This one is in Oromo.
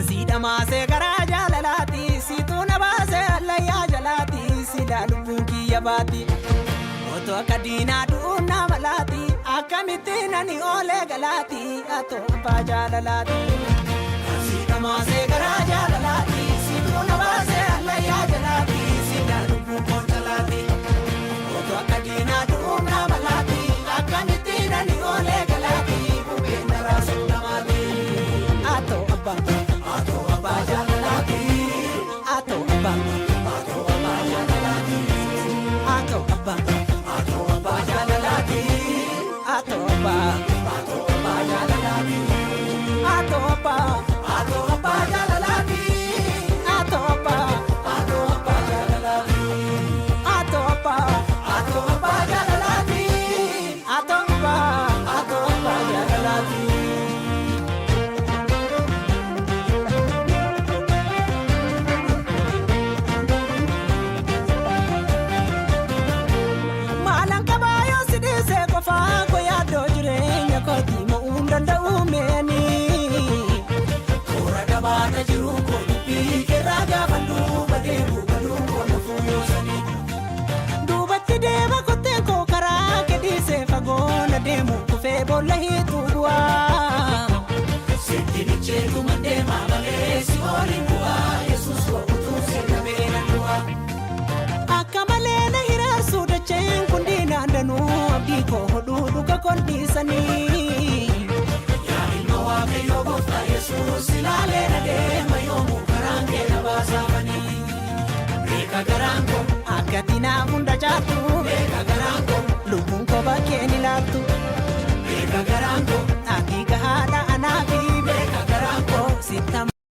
Sida maasee garaa jaalalaati siituu na baasee allayyaa jalaati sida lubbuun kiyya baati otoo akka diinaa du'uun na malaati akkamitti nani oolee galaati atoo abbaa jaalalaati. Sida maasee garaa jaalalaati siituu na baasee allayyaa jalaati sida lubbuun kontalaati otoo akka diinaa du'uun na malaati akkamitti nani oolee galaati bubbeen daraasuu namaati atoo abbaa. Demu kufe bolla hituwa Siti nichetu mandema malesi olimwa Yesus wa kutusi na menanua Akamalena hirasu da chen kundina andanu Abdiko hodudu kakondisani Ya ilma wake yogota Yesus ilale na dema yomu karange na basavani Meka garango akatina munda chatu Meka garango lubun ko bakeni latu